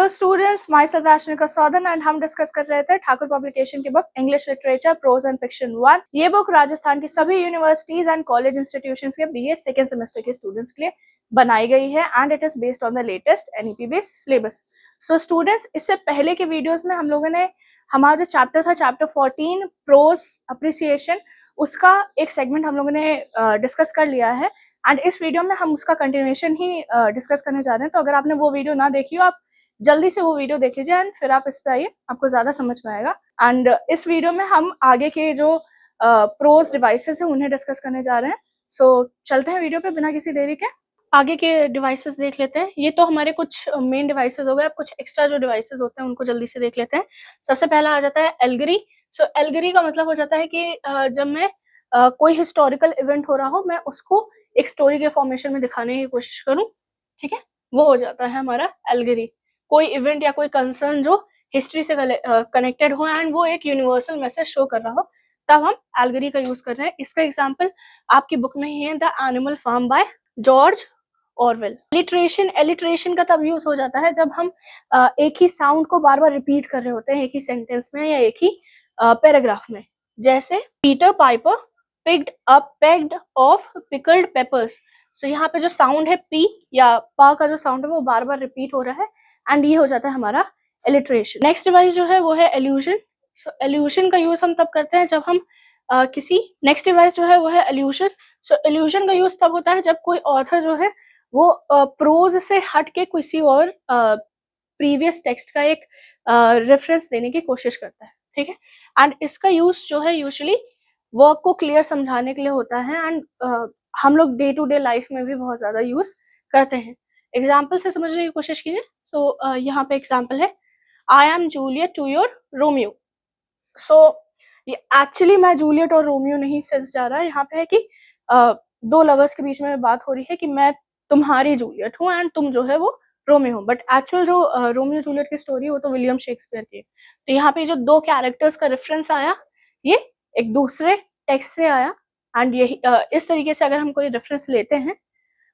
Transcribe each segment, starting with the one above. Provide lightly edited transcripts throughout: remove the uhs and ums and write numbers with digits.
Hello students, myself Ashnika Saudan and हम discuss कर रहे थे ठाकुर पब्लिकेशन की book English literature prose and fiction 1। ये बुक राजस्थान की सभी यूनिवर्सिटीज एंड कॉलेज इंस्टीट्यूशंस के बीए सेकेंड सेमेस्टर के स्टूडेंट्स के लिए बनाई गई है and it is based on the latest NEP based syllabus. So students, इससे पहले के वीडियोस में हम लोगों ने हमारा जो चैप्टर था चैप्टर 14 प्रोज अप्रिसिएशन, उसका एक सेगमेंट हम लोगों ने डिस्कस कर लिया है एंड इस वीडियो में हम उसका कंटिन्यूएशन ही डिस्कस करने जा रहे हैं। तो अगर आपने वो वीडियो ना देखी हो, आप जल्दी से वो वीडियो देख लीजिए एंड फिर आप इस पे आइए, आपको ज्यादा समझ में आएगा। एंड इस वीडियो में हम आगे के जो प्रोज डिवाइसेस हैं उन्हें डिस्कस करने जा रहे हैं। सो चलते हैं वीडियो पे बिना किसी देरी के। आगे के डिवाइसेस देख लेते हैं। ये तो हमारे कुछ मेन डिवाइसेस हो गए, अब कुछ एक्स्ट्रा जो डिवाइसेस होते हैं उनको जल्दी से देख लेते हैं। सबसे पहला आ जाता है एल्गरी। सो एल्गरी का मतलब हो जाता है कि जब मैं कोई हिस्टोरिकल इवेंट हो रहा हो, मैं उसको एक स्टोरी के फॉर्मेशन में दिखाने की कोशिश करूं, ठीक है, वो हो जाता है हमारा एल्गरी। कोई इवेंट या कोई कंसर्न जो हिस्ट्री से कनेक्टेड हो एंड वो एक यूनिवर्सल मैसेज शो कर रहा हो, तब हम एल्गरी का यूज कर रहे हैं। इसका एग्जांपल आपकी बुक में ही है, the Animal Farm by George Orwell. Alliteration का तब यूज हो जाता है जब हम एक ही साउंड को बार बार रिपीट कर रहे होते हैं एक ही सेंटेंस में या एक ही पैराग्राफ में। जैसे Peter Piper picked up pegged of pickled peppers. So यहाँ पे जो साउंड है पी या पा का जो साउंड है वो बार बार रिपीट हो रहा है एंड ये हो जाता है हमारा एलिट्रेशन। नेक्स्ट डिवाइस जो है वो है एल्यूजन। सो एल्यूजन का यूज हम तब करते हैं जब हम किसी नेक्स्ट डिवाइस जो है वो है एल्यूजन। सो एल्यूजन का यूज तब होता है जब कोई ऑथर जो है वो प्रोज से हट के किसी और प्रीवियस टेक्स्ट का एक रेफरेंस देने की कोशिश करता है, ठीक है। एंड इसका यूज जो है यूजुअली वर्क को क्लियर समझाने के लिए होता है एंड हम लोग डे टू डे लाइफ में भी बहुत ज्यादा यूज करते हैं। एग्जाम्पल से समझने की कोशिश कीजिए। सो यहाँ पे एग्जाम्पल है, I am Juliet to your Romeo. So ये एक्चुअली मैं जूलियट और रोमियो नहीं सेंस जा रहा है, यहाँ पे है कि दो लवर्स के बीच में बात हो रही है कि मैं तुम्हारी जूलियट हूँ एंड तुम जो है वो रोमियो हो। बट एक्चुअल जो रोमियो जूलियट की स्टोरी है वो तो विलियम शेक्सपियर की। तो यहाँ पे जो दो कैरेक्टर्स का रेफरेंस आया ये एक दूसरे टेक्स्ट से आया एंड यही इस तरीके से अगर हम कोई रेफरेंस लेते हैं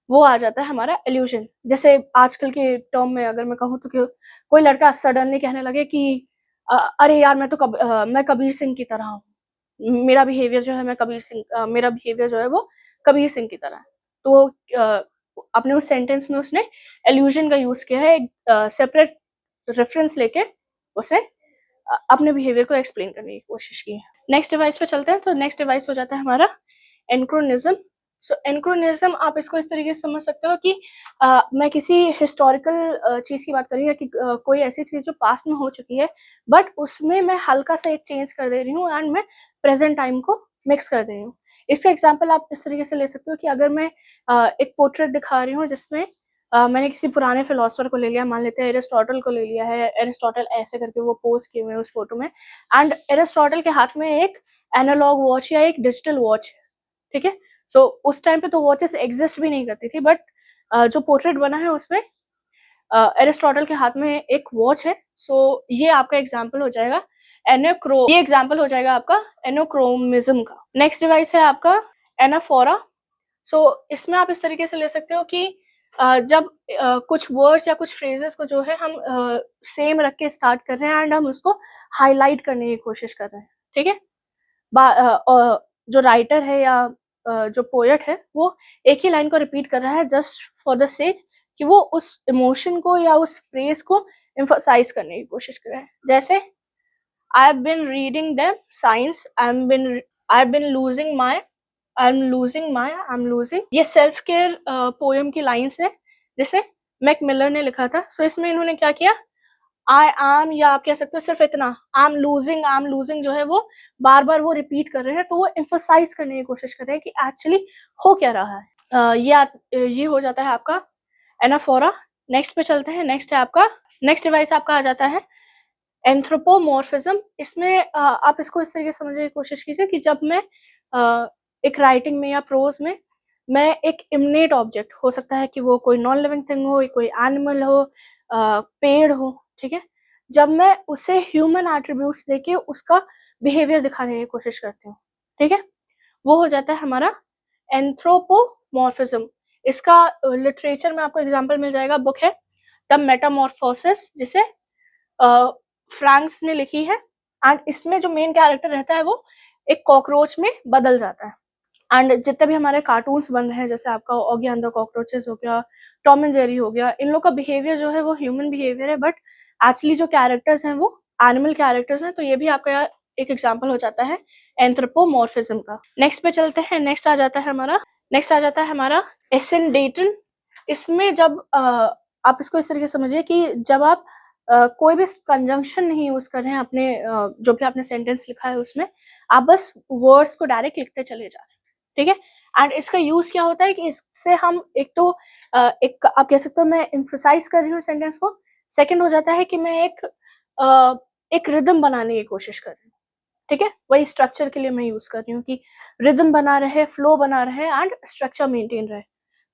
वो आ जाता है हमारा एल्यूजन। जैसे आजकल के टर्म में अगर मैं कहूँ तो कोई लड़का सडनली कहने लगे कि अरे यार मैं कबीर सिंह की तरह हूँ, मेरा बिहेवियर जो है मेरा बिहेवियर जो है वो कबीर सिंह की तरह है। तो अपने उस सेंटेंस में उसने एल्यूजन का यूज किया है, एक सेपरेट रेफरेंस लेके उसने अपने बिहेवियर को एक्सप्लेन करने की कोशिश की है। नेक्स्ट डिवाइस पे चलते हैं। तो नेक्स्ट डिवाइस हो जाता है हमारा एनक्रोनिज्म। सो एनक्रोनिज्म आप इसको इस तरीके से समझ सकते हो कि मैं किसी हिस्टोरिकल चीज की बात कर रही हूँ कि कोई ऐसी चीज जो पास्ट में हो चुकी है बट उसमें मैं हल्का सा एक चेंज कर दे रही हूँ एंड मैं प्रेजेंट टाइम को मिक्स कर दे रही हूँ। इसका एग्जाम्पल आप इस तरीके से ले सकते हो कि अगर मैं एक पोर्ट्रेट दिखा रही हूँ जिसमें मैंने किसी पुराने फिलोसफर को ले लिया, मान लेते हैं एरिस्टोटल को ले लिया है, एरिस्टोटल ऐसे करके वो पोज किए हुए उस फोटो में एंड एरिस्टोटल के हाथ में एक एनालॉग वॉच या एक डिजिटल वॉच, ठीक है। सो उस टाइम पे तो वॉचेस एग्जिस्ट भी नहीं करती थी बट जो पोर्ट्रेट बना है उसमें एरिस्टोटल के हाथ में एक वॉच है। सो ये आपका एग्जाम्पल हो जाएगा ये एग्जाम्पल हो जाएगा आपका एनोक्रोमिज्म का। नेक्स्ट डिवाइस है आपका एनाफोरा। सो इसमें आप इस तरीके से ले सकते हो कि जब कुछ वर्ड्स या कुछ फ्रेजेस को जो है हम सेम रख के स्टार्ट कर रहे हैं एंड हम उसको हाईलाइट करने की कोशिश कर रहे हैं, ठीक है। जो राइटर है या जो पोएट है वो एक ही लाइन को रिपीट कर रहा है जस्ट फॉर द सेक कि वो उस इमोशन को या उस फ्रेज को एम्फसाइज करने की कोशिश कर रहा है। जैसे I have been reading them science, I am losing. ये सेल्फ केयर पोएम की लाइन्स है जिसे मैक मिलर ने लिखा था। सो इसमें इन्होंने क्या किया, आई एम या आप कह सकते हो सिर्फ इतना आई एम लूजिंग जो है वो बार बार वो रिपीट कर रहे हैं, तो वो एम्फसाइज करने की कोशिश कर रहे हैं कि एक्चुअली हो क्या रहा है। ये हो जाता है आपका एनाफोरा। नेक्स्ट पे चलते हैं। नेक्स्ट है आपका नेक्स्ट डिवाइस आपका आ जाता है एंथ्रोपोमॉर्फिज्म। इसमें आप इसको इस तरीके से समझने की कोशिश कीजिए कि जब मैं एक राइटिंग में या प्रोज में मैं एक इमनेट ऑब्जेक्ट, हो सकता है कि वो कोई नॉन लिविंग थिंग हो, कोई एनिमल हो, पेड़ हो, ठीक है, जब मैं उसे ह्यूमन एट्रीब्यूट्स देके उसका बिहेवियर दिखाने की कोशिश करती हूँ, ठीक है, वो हो जाता है हमारा एंथ्रोपोमॉर्फिज्म। इसका लिटरेचर में आपको एग्जांपल मिल जाएगा, बुक है द मेटामॉर्फोसिस, जिसे फ्रांक्स ने लिखी है। एंड इसमें जो मेन कैरेक्टर रहता है वो एक कॉकरोच में बदल जाता है। एंड जितने भी हमारे कार्टून्स बन रहे हैं, जैसे आपका ऑगी एंड द कॉकरोचेस हो गया, टॉम एंड जेरी हो गया, इन लोग का बिहेवियर जो है वो ह्यूमन बिहेवियर है, बट एक्चुअली जो कैरेक्टर्स हैं वो एनिमल कैरेक्टर्स हैं। तो ये भी आपका एक एग्जाम्पल हो जाता है एंथ्रोपोमॉर्फिज्म का। नेक्स्ट पे चलते हैं। नेक्स्ट आ जाता है हमारा एसेंडेटन। इसमें जब आप इसको इस तरीके से समझिए कि जब आप कोई भी कंजंक्शन नहीं यूज कर रहे हैं अपने जो भी आपने सेंटेंस लिखा है उसमें, आप बस वर्ड्स को डायरेक्ट लिखते चले जा रहे हैं, ठीक है। एंड इसका यूज क्या होता है कि इससे हम एक तो एक आप कह सकते हो मैं एम्फसाइज कर रही हूँ सेंटेंस को, सेकंड हो जाता है कि मैं एक रिदम बनाने की कोशिश कर रही हूँ, ठीक है। वही स्ट्रक्चर के लिए मैं यूज कर रही हूँ कि रिदम बना रहे, फ्लो बना रहे एंड स्ट्रक्चर मेंटेन रहे।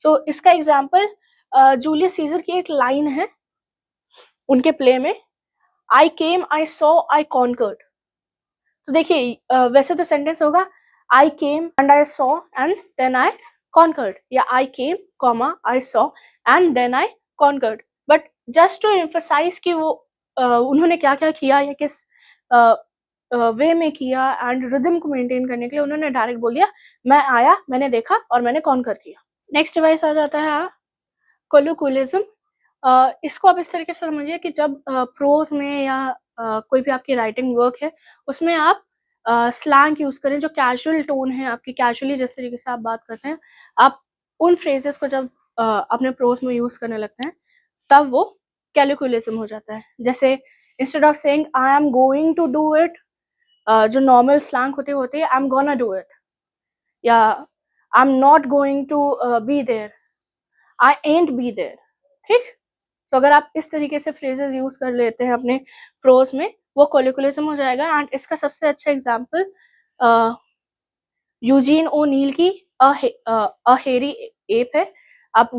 सो इसका एग्जाम्पल जूलियस सीजर की एक लाइन है उनके प्ले में, आई केम, आई सॉ, आई कॉन्कर्ड। तो देखिए वैसे तो सेंटेंस होगा I came and I saw and then I conquered, या I came comma I saw and then I conquered. But just to emphasise कि वो उन्होंने क्या क्या किया या किस वे में किया एंड रिदम को मेंटेन करने के लिए उन्होंने डायरेक्ट बोल दिया मैं आया, मैंने देखा और मैंने कॉन्कर किया। नेक्स्ट डिवाइस आ जाता है कोलोकुलिज्म। इसको आप इस तरीके से समझिए कि जब प्रोज में या कोई भी आपकी राइटिंग वर्क है उसमें आप स्लैंग यूज करें, जो कैजुअल टोन है आपकी, कैजुअली जिस तरीके से आप बात करते हैं, आप उन फ्रेजेस को जब अपने प्रोज में यूज करने लगते हैं तब वो कैलिकुलिज्म हो जाता है। जैसे instead of saying I am going to do it, जो नॉर्मल स्लैंग होते I am gonna do it, या I am not going to be there, I ain't be there, ठीक। तो अगर आप इस तरीके से फ्रेजेस यूज कर लेते हैं अपने प्रोज में, वो कोलिकुलिज्म हो जाएगा। एंड इसका सबसे अच्छा एग्जांपल यूजीन ओ नील की अ हेरी एप है। आप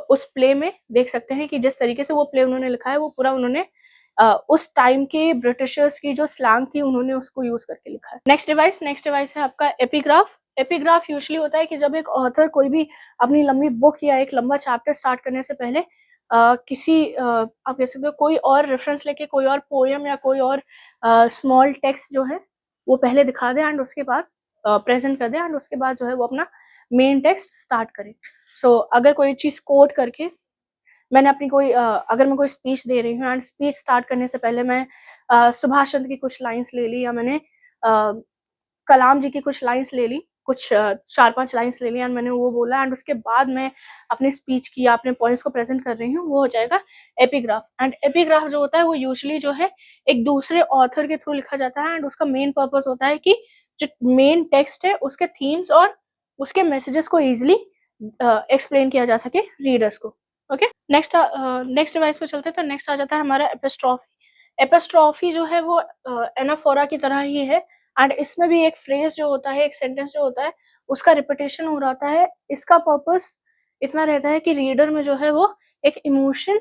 उस प्ले में देख सकते हैं कि जिस तरीके से वो प्ले उन्होंने लिखा है वो पूरा उन्होंने उस टाइम के ब्रिटिशर्स की जो स्लैंग थी उन्होंने उसको यूज करके लिखा है। नेक्स्ट डिवाइस है आपका एपिग्राफ। एपिग्राफ यूजुअली होता है कि जब एक ऑथर कोई भी अपनी लंबी बुक या एक लंबा चैप्टर स्टार्ट करने से पहले किसी आप कह सकते हो कोई और रेफरेंस लेके कोई और पोएम या कोई और स्मॉल टेक्स्ट जो है वो पहले दिखा दे एंड उसके बाद प्रेजेंट कर दे एंड उसके बाद जो है वो अपना मेन टेक्स्ट स्टार्ट करे। सो अगर कोई चीज कोट करके मैंने अपनी कोई अगर मैं कोई स्पीच दे रही हूँ एंड स्पीच स्टार्ट करने से पहले मैं सुभाष चंद्र की कुछ लाइंस ले ली, या मैंने कलाम जी की कुछ लाइंस ले ली, कुछ 4-5 लाइंस ले ली एंड मैंने वो बोला एंड उसके बाद मैं अपनी स्पीच की या अपने पॉइंट्स को प्रेजेंट कर रही हूँ, वो हो जाएगा एपिग्राफ। एंड एपिग्राफ जो होता है वो यूजुअली जो है एक दूसरे ऑथर के थ्रू लिखा जाता है एंड उसका मेन पर्पस होता है कि जो मेन टेक्स्ट है उसके थीम्स और उसके मैसेजेस को इजिली एक्सप्लेन किया जा सके रीडर्स को। ओके, नेक्स्ट डिवाइस पे चलते हैं। तो नेक्स्ट आ जाता है हमारा एपिस्ट्रॉफी। एपिस्ट्रॉफी जो है वो एनाफोरा की तरह ही है एंड इसमें भी एक फ्रेज जो होता है, एक सेंटेंस जो होता है उसका रिपीटेशन हो रहा है। इसका पर्पस इतना रहता है कि रीडर में जो है वो एक इमोशन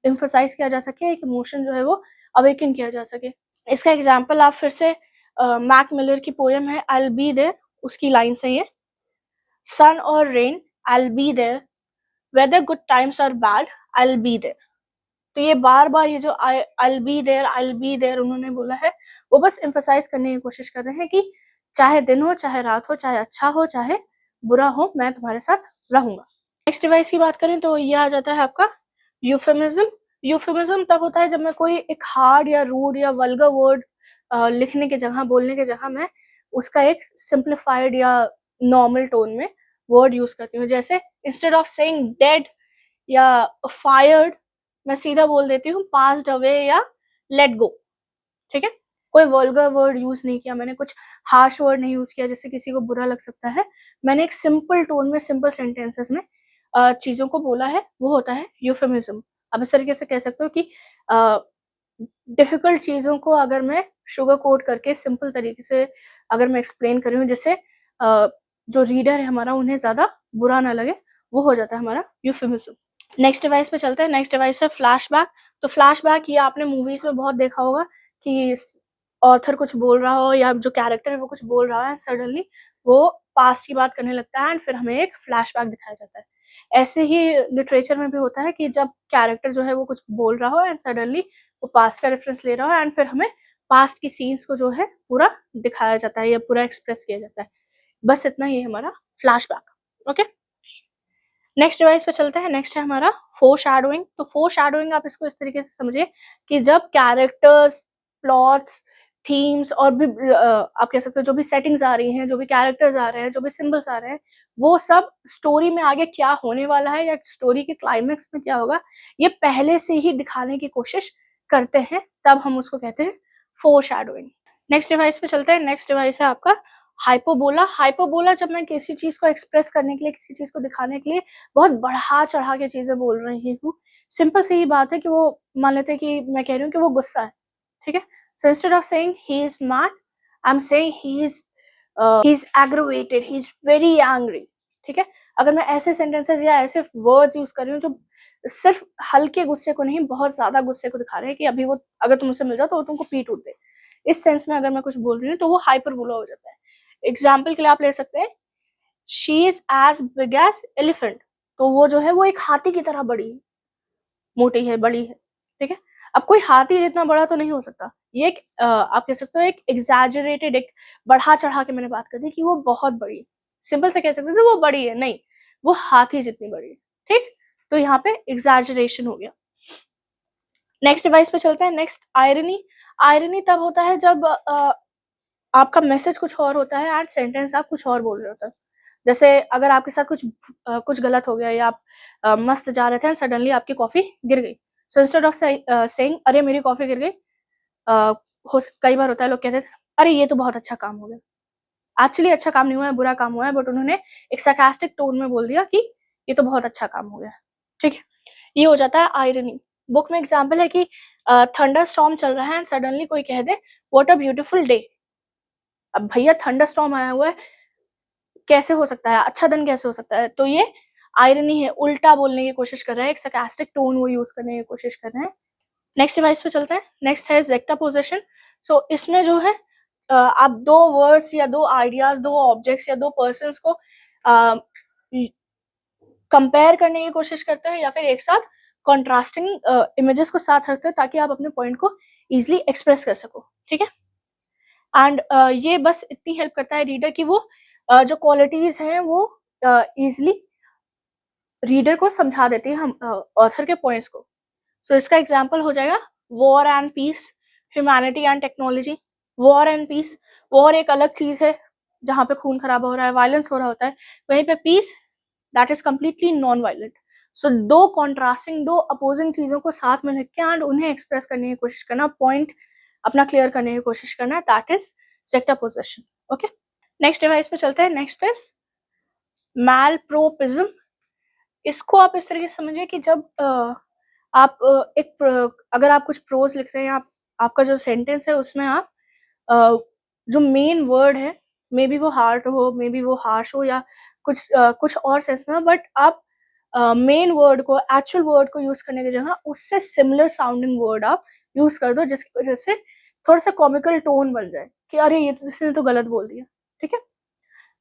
एम्फसाइज किया जा सके, एक इमोशन जो है वो अवेकन किया जा सके। इसका एग्जाम्पल आप फिर से मैक मिलर की पोएम है आई विल बी देयर, उसकी लाइन है ये, सन और rain I will be there, whether good times or bad I will be there. तो ये बार बार ये जो आई विल बी देयर उन्होंने बोला है, वो बस एम्फसाइज करने की कोशिश कर रहे हैं कि चाहे दिन हो, चाहे रात हो, चाहे अच्छा हो, चाहे बुरा हो, मैं तुम्हारे साथ रहूंगा। नेक्स्ट डिवाइस की बात करें तो ये आ जाता है आपका यूफेमिज्म। यूफेमिज्म तब होता है जब मैं कोई एक हार्ड या रूड या वल्गर वर्ड लिखने के जगह, बोलने के जगह मैं उसका एक सिंप्लीफाइड या नॉर्मल टोन में वर्ड यूज करती हूँ। जैसे इंस्टेड ऑफ सेइंग डेड या फायर्ड, मैं सीधा बोल देती हूँ पास्ड अवे या लेट गो, ठीक है। कोई वल्गर वर्ड यूज नहीं किया मैंने, कुछ हार्श वर्ड नहीं यूज किया जिससे किसी को बुरा लग सकता है। मैंने एक सिंपल टोन में, सिंपल सेंटेंसेस में चीजों को बोला है, वो होता है यूफेमिज्म। आप इस तरीके से कह सकते हो कि डिफिकल्ट चीजों को अगर मैं शुगर कोट करके सिंपल तरीके से अगर मैं एक्सप्लेन कर रही हूँ जिससे जो रीडर है हमारा उन्हें ज्यादा बुरा ना लगे, वो हो जाता है हमारा यूफेमिज्म। नेक्स्ट डिवाइस पे चलते हैं। नेक्स्ट डिवाइस है फ्लैशबैक। तो फ्लैशबैक ये आपने मूवीज में बहुत देखा होगा कि ऑथर कुछ बोल रहा हो या जो कैरेक्टर है वो कुछ बोल रहा है, सडनली वो पास्ट की बात करने लगता है एंड फिर हमें एक फ्लैशबैक दिखाया जाता है। ऐसे ही लिटरेचर में भी होता है कि जब कैरेक्टर जो है वो कुछ बोल रहा हो एंड सडनली वो पास्ट का रेफरेंस ले रहा हो एंड फिर हमें पास्ट की सीन्स को जो है पूरा दिखाया जाता है या पूरा एक्सप्रेस किया जाता है। बस इतना ही है हमारा फ्लैशबैक। ओके, नेक्स्ट डिवाइस पे चलते हैं। नेक्स्ट है हमारा फोरशैडोइंग। तो फोरशैडोइंग आप इसको इस तरीके से समझिए कि जब कैरेक्टर्स, प्लॉट्स, थीम्स और भी आप कह सकते हो जो भी सेटिंग्स आ रही हैं, जो भी कैरेक्टर्स आ रहे हैं, जो भी सिंबल्स आ रहे हैं, वो सब स्टोरी में आगे क्या होने वाला है या स्टोरी के क्लाइमेक्स में क्या होगा, ये पहले से ही दिखाने की कोशिश करते हैं, तब हम उसको कहते हैं फोरशैडोइंग। नेक्स्ट डिवाइस पे चलते हैं। नेक्स्ट डिवाइस है आपका हाइपरबोला। हाइपरबोला जब मैं किसी चीज को एक्सप्रेस करने के लिए, किसी चीज को दिखाने के लिए बहुत बढ़ा चढ़ा के चीजें बोल रही हूँ। सिंपल सी ही बात है कि वो मान लेते हैं कि मैं कह रही हूँ कि वो गुस्सा है, ठीक है। So instead of saying he is mad, I am saying he is aggravated, he is very angry, ठीक है। अगर मैं ऐसे सेंटेंसेस या ऐसे वर्ड्स यूज कर रही हूँ जो सिर्फ हल्के गुस्से को नहीं, बहुत ज्यादा गुस्से को दिखा रहे हैं कि अभी वो अगर तुम उससे मिल जाओ तो वो तुमको पीट उठ दे, इस सेंस में अगर मैं कुछ बोल रही हूँ तो वो हाइपरबोला हो जाता है। एग्जाम्पल के लिए आप ले सकते हैं, she is as big as elephant. तो वो जो है वो एक हाथी की तरह बड़ी है, मोटी है, बड़ी है, ठीक है। अब कोई हाथी जितना बड़ा तो नहीं हो सकता, ये एक आप कह सकते हो एक एग्जैजरेटेड, एक बढ़ा चढ़ा के मैंने बात कर दी कि वो बहुत बड़ी है। सिंपल से कह सकते थे वो बड़ी है, नहीं, वो हाथी जितनी बड़ी है, ठीक। तो यहाँ पे एग्जैजरेशन हो गया। नेक्स्ट डिवाइस पे चलते हैं। Next irony. आयरनी तब होता है जब आपका मैसेज कुछ और होता है एंड सेंटेंस आप कुछ और बोल रहे होते हैं। जैसे अगर आपके साथ कुछ गलत हो गया या आप मस्त जा रहे थे एंड सडनली आपकी कॉफी गिर गई। सो इंस्टेड ऑफ सेइंग अरे मेरी कॉफी गिर गई, कई बार होता है लोग कहते हैं अरे ये तो बहुत अच्छा काम हो गया। एक्चुअली अच्छा काम नहीं हुआ है, बुरा काम हुआ है, बट उन्होंने एक sarcastic टोन में बोल दिया कि ये तो बहुत अच्छा काम हो गया, ठीक है। ये हो जाता है आयरनी। बुक में एग्जाम्पल है कि थंडर स्टॉर्म चल रहा है एंड सडनली कोई कह दे व्हाट अ ब्यूटीफुल डे। अब भैया थंडर स्टॉर्म आया हुआ है, कैसे हो सकता है, अच्छा दिन कैसे हो सकता है, तो ये आयरनी है, उल्टा बोलने की कोशिश कर रहे हैं, एक sarcastic टोन वो यूज करने की कोशिश कर रहे हैं। नेक्स्ट डिवाइस पे चलते हैं। नेक्स्ट है जेक्टापोजिशन। सो इसमें जो है आप दो वर्ड्स या दो आइडियाज, दो ऑब्जेक्ट्स या दो पर्सन्स को कंपेयर करने की कोशिश करते हैं या फिर एक साथ कॉन्ट्रास्टिंग इमेजेस को साथ रखते हैं ताकि आप अपने पॉइंट को इजिली एक्सप्रेस कर सको, ठीक है। एंड ये बस इतनी हेल्प करता है रीडर की वो जो क्वालिटीज हैं वो इजिली रीडर को समझा देती है हम ऑथर के पॉइंट्स को। सो इसका एग्जांपल हो जाएगा war and peace, humanity and technology. War and peace, war एक अलग चीज है जहाँ पे खून खराबा हो रहा है, वायलेंस हो रहा होता है, वहीं पे peace that is completely non violent. So दो कॉन्ट्रास्टिंग, दो अपोजिंग चीजों को साथ में रख के एंड उन्हें एक्सप्रेस करने की कोशिश करना, पॉइंट अपना क्लियर करने की कोशिश करना, that is juxtaposition. Okay, next device पे चलते हैं। Next is malapropism. इसको आप इस तरीके से समझिए कि जब आप अगर आप कुछ प्रोज लिख रहे हैं, आपका जो सेंटेंस है उसमें आप जो मेन वर्ड है, मे बी वो हार्ट हो, मे बी वो हार्श हो या कुछ और सेंस में, बट आप मेन वर्ड को, एक्चुअल वर्ड को यूज करने की जगह उससे सिमिलर साउंडिंग वर्ड आप यूज कर दो, जिसकी वजह से थोड़ा सा कॉमिकल टोन बन जाए कि अरे ये तो इसने तो गलत बोल दिया, ठीक है।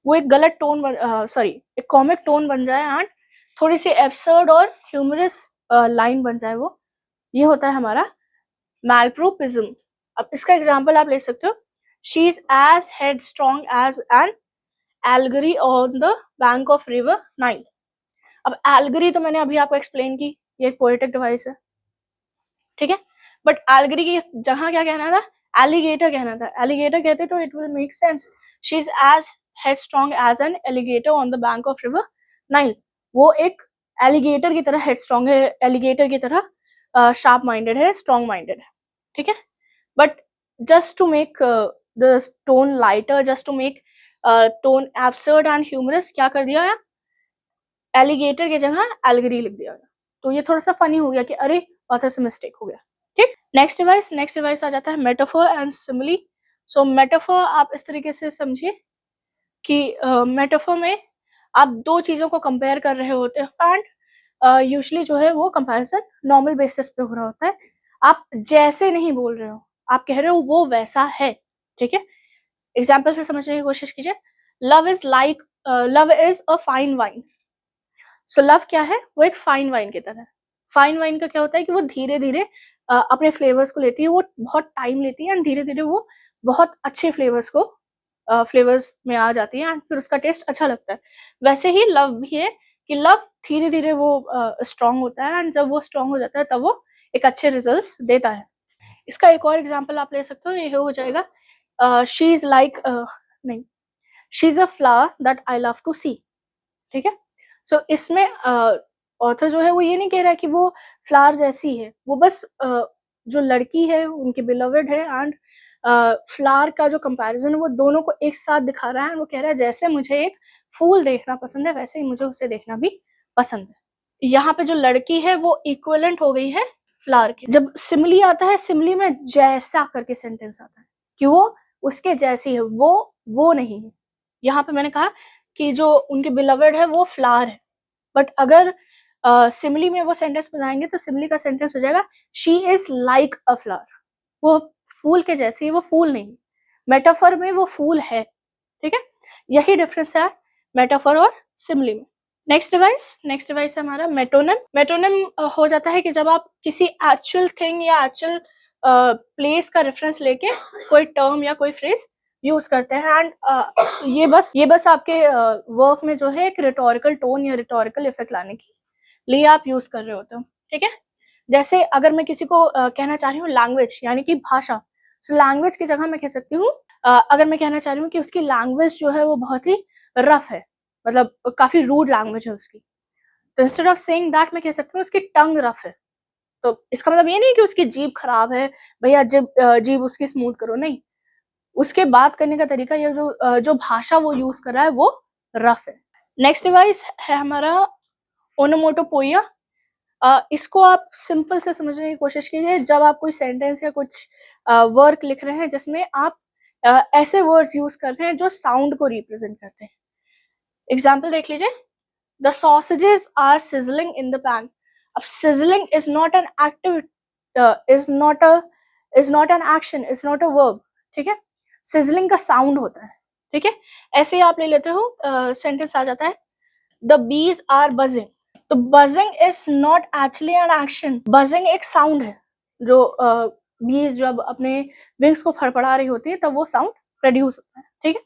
वो एक गलत टोन सॉरी एक कॉमिक टोन बन जाए एंड थोड़ी सी एब्सर्ड और ह्यूमरस लाइन बन जाए वो, ये होता है हमारा मैलप्रोपिज्म। अब इसका एग्जांपल आप ले सकते हो, she is as headstrong as an allegory on the bank of river Nile. अब एल्गरी तो मैंने अभी आपको एक्सप्लेन की, ये एक पोएटिक डिवाइस है, ठीक है। बट एल्गरी की जगह क्या कहना था, एलिगेटर कहना था। एलिगेटर कहते तो it will make sense, she is as headstrong as an alligator on the bank of river Nile. वो एक एलिगेटर की तरह हेडस्ट्रॉन्ग है, एलिगेटर की तरह शार्प माइंडेड है, स्ट्रॉन्ग माइंडेड है, ठीक है। But just to make the tone lighter, just to make tone absurd and humorous, क्या कर दिया है, एलिगेटर की जगह एल्गरी लिख दिया गया। तो ये थोड़ा सा फनी हो गया कि अरे ऑथर से मिस्टेक हो गया, ठीक। नेक्स्ट डिवाइस आ जाता है metaphor and simile. So metaphor आप इस तरीके से समझिए कि मेटाफर में आप दो चीजों को कंपेयर कर रहे होते हैं एंड यूजुअली जो है वो कंपैरिजन नॉर्मल बेसिस पे हो रहा होता है। आप जैसे नहीं बोल रहे हो, आप कह रहे हो वो वैसा है, ठीक है। एग्जाम्पल से समझने की कोशिश कीजिए। Love is a fine wine. So love क्या है, वो एक फाइन वाइन की तरह है। फाइन वाइन का क्या होता है कि वो धीरे धीरे अपने फ्लेवर्स को लेती है, वो बहुत टाइम लेती है एंड धीरे धीरे वो बहुत अच्छे फ्लेवर्स में आ जाती है एंड फिर उसका टेस्ट अच्छा लगता है। वैसे ही लव भी है कि लव धीरे धीरे वो स्ट्रांग होता है एंड जब वो स्ट्रांग हो जाता है तब वो एक अच्छे रिजल्ट्स देता है। इसका एक और एग्जांपल आप ले सकते हो, ये हो जाएगा शी इज लाइक नहीं, she is a flower that I love to see. ठीक है, सो इसमें ऑथर जो है वो ये नहीं कह रहा है कि वो फ्लावर जैसी है, वो बस जो लड़की है उनकी बिलवड है एंड फ्लावर का जो कंपैरिजन है वो दोनों को एक साथ दिखा रहा है एंड वो कह रहा है जैसे मुझे एक फूल देखना पसंद है वैसे ही मुझे उसे देखना भी पसंद है। यहाँ पे जो लड़की है वो इक्विवेलेंट हो गई है फ्लावर के। जब सिमिली आता है, सिमिली में जैसा करके सेंटेंस आता है कि वो उसके जैसी है, वो नहीं है। यहाँ पे मैंने कहा कि जो उनके बिलवड है वो फ्लावर है, बट अगर सिमिली में वो सेंटेंस बनाएंगे तो सिमिली का सेंटेंस हो जाएगा she is like a flower. वो फूल के जैसी है, वो फूल नहीं। मेटाफर में वो फूल है। ठीक है, यही डिफरेंस है मेटाफर और सिमिली में। नेक्स्ट डिवाइस है हमारा मेटोनिम। मेटोनिम हो जाता है कि जब आप किसी एक्चुअल थिंग या एक्चुअल प्लेस का रेफरेंस लेके कोई टर्म या कोई फ्रेज यूज करते हैं एंड ये बस आपके वर्क में जो है एक रिटोरिकल टोन या रिटोरिकल इफेक्ट लाने के लिए आप यूज कर रहे होते हो। ठीक है, जैसे अगर मैं किसी को कहना चाह रही हूँ लैंग्वेज यानी कि भाषा, तो लैंग्वेज की जगह मैं कह सकती हूँ अगर मैं कहना चाह रही हूँ कि उसकी लैंग्वेज जो है वो बहुत ही रफ है, मतलब काफी रूड लैंग्वेज है उसकी, तो इंस्टेड ऑफ सेइंग दैट मैं कह सकती हूँ उसकी टंग रफ है। तो इसका मतलब ये नहीं कि उसकी जीभ खराब है, भैया जीभ उसकी स्मूथ करो, नहीं। उसके बात करने का तरीका या जो भाषा वो यूज कर रहा है वो रफ है। नेक्स्ट डिवाइस है हमारा ओनोमोटोपोइया। इसको आप सिंपल से समझने की कोशिश कीजिए। जब आप कोई सेंटेंस या कुछ वर्क लिख रहे हैं जिसमें आप ऐसे वर्ड्स यूज कर रहे हैं जो साउंड को रिप्रेजेंट करते हैं। एग्जाम्पल देख लीजिए, the sausages are sizzling in the pan. अब sizzling is not an active is not an action, is not a verb. ठीक है, sizzling का साउंड होता है। ठीक है, ऐसे ही आप ले लेते हो सेंटेंस आ जाता है द bees are buzzing। तो buzzing is not actually an action, buzzing एक साउंड है जो बीज जब अपने विंग्स को फड़फड़ा रही होती है तब वो साउंड प्रोड्यूस होता है। ठीक है,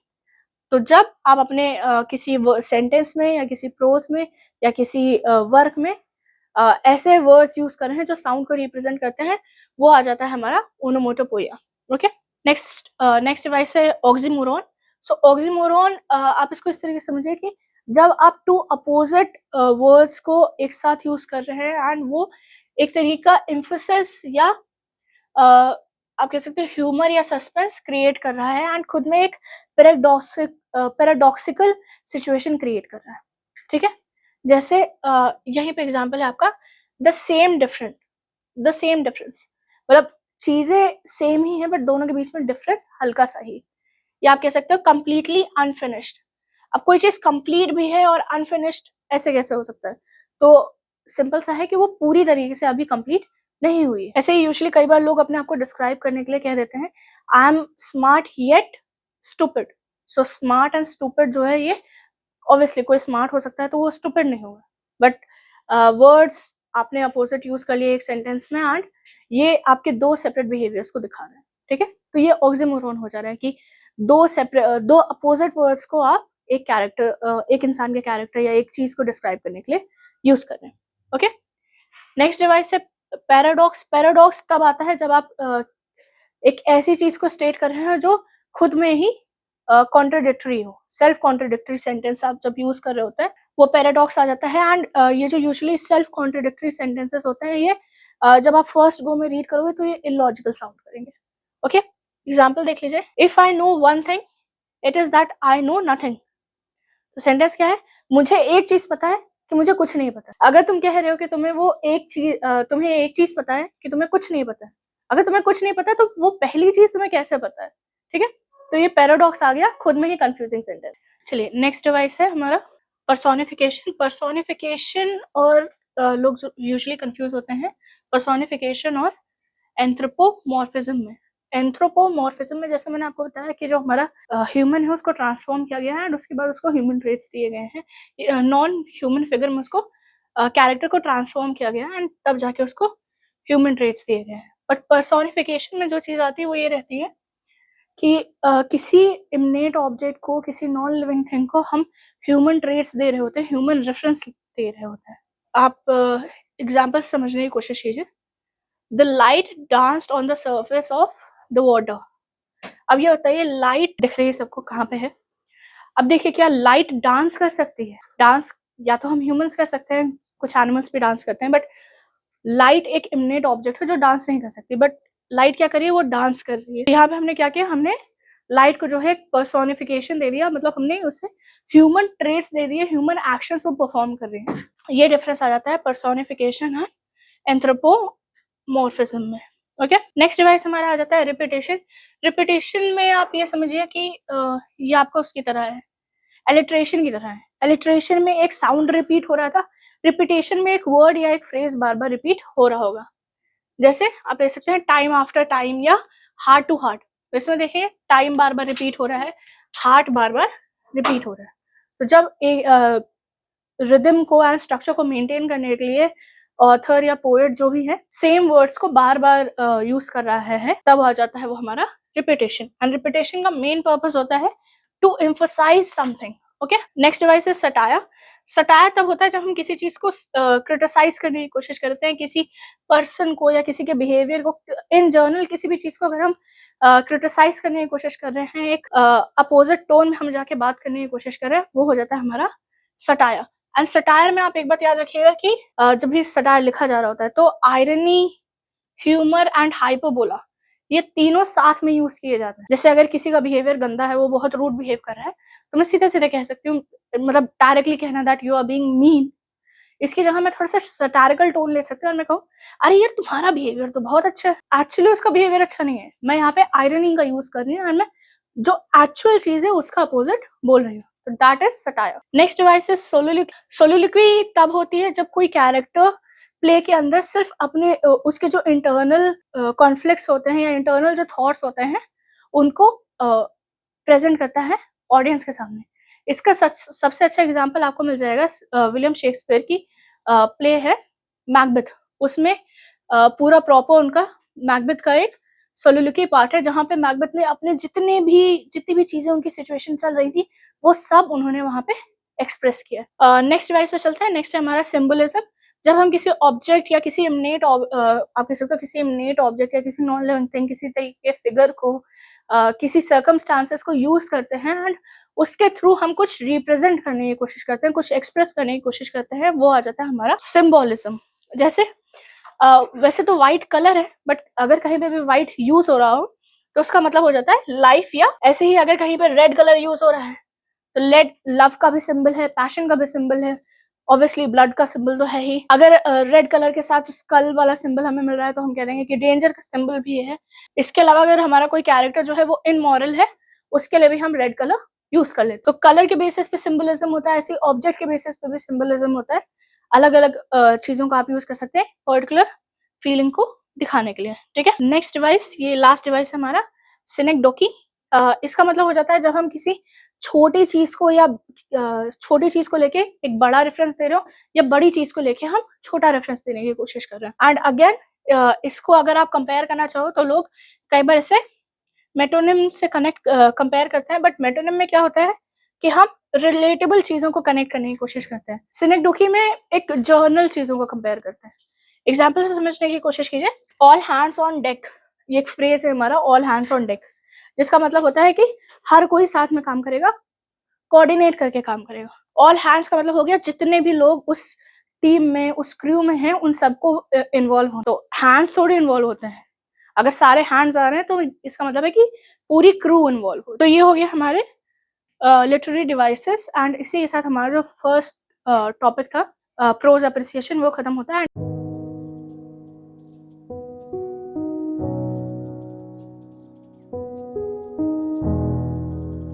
तो जब आप अपने किसी सेंटेंस में या किसी प्रोज में या किसी वर्क में ऐसे वर्ड्स यूज कर रहे हैं जो साउंड को रिप्रेजेंट करते हैं, वो आ जाता है हमारा ओनोमोटोपोइया। ओके, नेक्स्ट डिवाइस है ऑक्सीमोरॉन। सो ऑक्सीमोरॉन आप इसको इस तरीके से समझिए कि जब आप टू अपोजिट वर्ड्स को एक साथ यूज कर रहे हैं एंड वो एक तरीके का एम्फेसिस या आप कह सकते हो ह्यूमर या सस्पेंस क्रिएट कर रहा है एंड खुद में एक पैराडॉक्सिकल सिचुएशन क्रिएट कर रहा है। ठीक है, जैसे यहीं पे एग्जांपल है आपका द सेम डिफरेंस, मतलब चीजें सेम ही है बट दोनों के बीच में डिफरेंस हल्का सा ही। या आप कह सकते हो कंप्लीटली अनफिनिश्ड। अब कोई चीज कंप्लीट भी है और अनफिनिश्ड ऐसे कैसे हो सकता है? तो सिंपल सा है कि वो पूरी तरीके से अभी कंप्लीट नहीं हुई है। ऐसे ही यूजुअली कई बार लोग अपने आप को डिस्क्राइब करने के लिए कह देते हैं I am smart yet stupid. So smart and stupid जो है ये ऑब्वियसली कोई स्मार्ट हो सकता है तो वो स्टूपिड नहीं होगा, बट वर्ड्स आपने अपोजिट यूज कर लिए एक सेंटेंस में एंड ये आपके दो सेपरेट बिहेवियर्स को दिखा रहे हैं। ठीक है, तो ये ऑक्सीमोरोन हो जा रहा है कि दो अपोजिट वर्ड्स को आप एक कैरेक्टर एक इंसान के कैरेक्टर या एक चीज को डिस्क्राइब करने के लिए यूज कर रहे हैं। ओके, नेक्स्ट डिवाइस है पैराडॉक्स। पैराडॉक्स तब आता है जब आप एक ऐसी चीज को स्टेट कर रहे हो जो खुद में ही कॉन्ट्रडिक्टरी हो। सेल्फ कॉन्ट्रडिक्टरी सेंटेंस आप जब यूज कर रहे होते हैं वो पैराडॉक्स आ जाता है एंड ये जो यूजुअली सेल्फ कॉन्ट्रडिक्टरी सेंटेंसेस होते हैं ये जब आप फर्स्ट गो में रीड करोगे तो ये इलॉजिकल साउंड करेंगे। ओके, एग्जाम्पल देख लीजिए, if I know one thing it is that I know nothing. तो सेंटेंस क्या है, मुझे एक चीज पता है कि मुझे कुछ नहीं पता। अगर तुम कह रहे हो कि तुम्हें एक चीज पता है कि तुम्हें कुछ नहीं पता है, अगर तुम्हें कुछ नहीं पता तो वो पहली चीज तुम्हें कैसे पता है? ठीक है, तो ये पैराडॉक्स आ गया, खुद में ही कंफ्यूजिंग सेंटेंस। चलिए नेक्स्ट डिवाइस है हमारा पर्सोनिफिकेशन। पर्सोनिफिकेशन और लोग यूजुअली कंफ्यूज होते हैं पर्सोनिफिकेशन और एंथ्रोपोमॉर्फिज्म में। एंथ्रोपोमॉर्फिज्म में जैसे मैंने आपको बताया कि जो हमारा ह्यूमन है उसको ट्रांसफॉर्म किया गया है एंड उसके बाद उसको ह्यूमन ट्रेट्स दिए गए हैं। नॉन ह्यूमन फिगर में उसको कैरेक्टर को ट्रांसफॉर्म किया गया है एंड तब जाके उसको ह्यूमन ट्रेट्स दिए गए हैं। बट पर्सोनिफिकेशन में जो चीज़ आती है वो ये रहती है कि किसी इमनेट ऑब्जेक्ट को, किसी नॉन लिविंग थिंग को हम ह्यूमन ट्रेट्स दे रहे होते हैं, ह्यूमन रेफरेंस दे रहे होते हैं। आप एग्जाम्पल समझने की कोशिश कीजिए। The light danced on the surface of the water. अब ये बताइए, लाइट दिख रही है सबको, कहाँ पे है? अब देखिए, क्या लाइट डांस कर सकती है? डांस या तो हम ह्यूमंस कर सकते हैं, कुछ एनिमल्स भी डांस करते हैं, बट लाइट एक इमनेट ऑब्जेक्ट है जो डांस नहीं कर सकती, बट लाइट क्या कर रही है? वो डांस कर रही है। यहाँ पे हमने क्या किया, हमने लाइट को जो है पर्सोनिफिकेशन दे दिया, मतलब हमने उसे ह्यूमन ट्रेट्स दे दिए, ह्यूमन एक्शंस वो परफॉर्म कर रही है। ये डिफरेंस आ जाता है पर्सोनिफिकेशन और एंथ्रोपोमॉर्फिज्म में। ओके, नेक्स्ट डिवाइस हमारा आ जाता है रिपीटेशन। रिपीटेशन में आप ये समझिए कि ये आपका उसकी तरह है, एलिट्रेशन की तरह है। एलिट्रेशन में एक साउंड रिपीट हो रहा था, रिपीटेशन में एक वर्ड या एक फ्रेज बार बार रिपीट हो रहा होगा। जैसे आप ले सकते हैं टाइम आफ्टर टाइम या हार्ट टू हार्ट। तो इसमें देखिए टाइम बार बार रिपीट हो रहा है, हार्ट बार बार रिपीट हो रहा है। तो जब रिदम को एंड स्ट्रक्चर को मेंटेन करने के लिए ऑथर या पोएट जो भी है सेम वर्ड्स को बार बार यूज कर रहा है, तब आ जाता है वो हमारा रिपीटेशन। एंड रिपीटेशन का मेन पर्पस होता है to emphasise something. Okay, next device है सटायर। सटायर तब होता है जब हम किसी चीज को क्रिटिसाइज करने की कोशिश करते हैं, किसी पर्सन को या किसी के बिहेवियर को, इन जनरल किसी भी चीज को अगर हम क्रिटिसाइज करने की कोशिश कर रहे हैं, एक अपोजिट टोन में हम जाके बात करने की कोशिश कर रहे हैं, वो हो जाता है हमारा सटायर। एंड सटायर में आप एक बात याद रखिएगा कि जब भी सटायर लिखा जा रहा होता है तो आयरनी, ह्यूमर एंड हाइपरबोला ये तीनों साथ में यूज किए जाते हैं। जैसे अगर किसी का बिहेवियर गंदा है, वो बहुत रूड बिहेव कर रहा है, तो मैं सीधे सीधे कह सकती हूँ, मतलब डायरेक्टली कहना that you are being mean, इसकी जगह मैं थोड़ा सा सटारिकल टोन ले सकती हूँ और मैं कहूँ अरे यार तुम्हारा बिहेवियर तो बहुत अच्छा है। एक्चुअली उसका बिहेवियर अच्छा नहीं है, मैं यहाँ पे आयरनी का यूज कर रही हूँ और मैं जो एक्चुअल चीज है उसका अपोजिट बोल रही हूँ। तो that is satire. Next device is soliloquy. Soliloquy तब होती है जब कोई कैरेक्टर प्ले के अंदर सिर्फ अपने उसके जो इंटरनल कॉन्फ्लिक्ट्स होते हैं या इंटरनल जो थॉट्स होते हैं उनको प्रेजेंट करता है ऑडियंस के सामने। इसका सबसे अच्छा एग्जाम्पल आपको मिल जाएगा विलियम शेक्सपियर की प्ले है मैकबेथ। उसमें पूरा प्रॉपर उनका मैकबेथ का एक सोलोलिक्वी पार्ट है जहाँ पे मैकबेथ ने अपने जितनी भी चीजें उनकी सिचुएशन चल रही थी वो सब उन्होंने वहां पे एक्सप्रेस किया। नेक्स्ट डिवाइस पे चलते हैं। नेक्स्ट है हमारा सिंबलिज्म। जब हम किसी ऑब्जेक्ट या किसी इमनेट आप कह सकते हो किसी इमनेट ऑब्जेक्ट या किसी नॉन लिविंग थिंग, किसी तरीके फिगर को किसी सर्कमस्टांसेस को यूज करते हैं एंड उसके थ्रू हम कुछ रिप्रेजेंट करने की कोशिश करते हैं, कुछ एक्सप्रेस करने की कोशिश करते हैं, वो आ जाता है हमारा सिंबोलिज्म। जैसे वैसे तो व्हाइट कलर है, बट अगर कहीं पे भी व्हाइट यूज हो रहा हो तो उसका मतलब हो जाता है लाइफ, या ऐसे ही अगर कहीं पर रेड कलर यूज हो रहा है तो लेड लव का भी सिंबल है, पैशन का भी सिंबल है, ऑब्वियसली ब्लड का सिंबल तो है ही। अगर रेड कलर के साथ स्कल वाला सिंबल हमें मिल रहा है तो हम कह देंगे कि डेंजर का सिंबल भी है। इसके अलावा अगर हमारा कोई कैरेक्टर जो है वो इनमोरल है, उसके लिए भी हम रेड कलर यूज कर लेते। तो कलर के बेसिस पे सिंबलिज्म होता है, ऐसे ऑब्जेक्ट के बेसिस पे भी सिंबलिज्म होता है। अलग अलग चीजों का आप यूज कर सकते हैं पर्टिकुलर फीलिंग को दिखाने के लिए। ठीक है, नेक्स्ट डिवाइस, ये लास्ट डिवाइस है हमारा सिनेक्डोकी। इसका मतलब हो जाता है जब हम किसी छोटी चीज को या छोटी चीज को लेके एक बड़ा रेफरेंस दे रहे हो या बड़ी चीज को लेके हम छोटा रेफरेंस देने की कोशिश कर रहे हैं। एंड अगेन इसको अगर आप कंपेयर करना चाहो तो लोग कई बार इसे मेटोनिम से कनेक्ट कंपेयर करते हैं, बट मेटोनिम में क्या होता है कि हम रिलेटेबल चीजों को कनेक्ट करने की कोशिश करते हैं। सिनेक्डोकी में एक जर्नल चीजों को कंपेयर करते हैं। एग्जाम्पल से समझने की कोशिश कीजिए। ऑल हैंड्स ऑन डेक, ये एक फ्रेज है हमारा, ऑल हैंड्स ऑन डेक, जिसका मतलब होता है कि हर कोई साथ में काम करेगा, कोऑर्डिनेट करके काम करेगा। ऑल हैंड्स का मतलब हो गया जितने भी लोग उस टीम में, उस क्रू में हैं, उन सबको इन्वॉल्व हो। तो हैंड्स थोड़ी इन्वॉल्व होते हैं, अगर सारे हैंड्स आ रहे हैं तो इसका मतलब है कि पूरी क्रू इन्वॉल्व हो। तो ये हो गया हमारे लिटरेरी डिवाइसेस एंड इसी के साथ हमारा जो फर्स्ट टॉपिक था प्रोज अप्रिसिएशन वो खत्म होता है।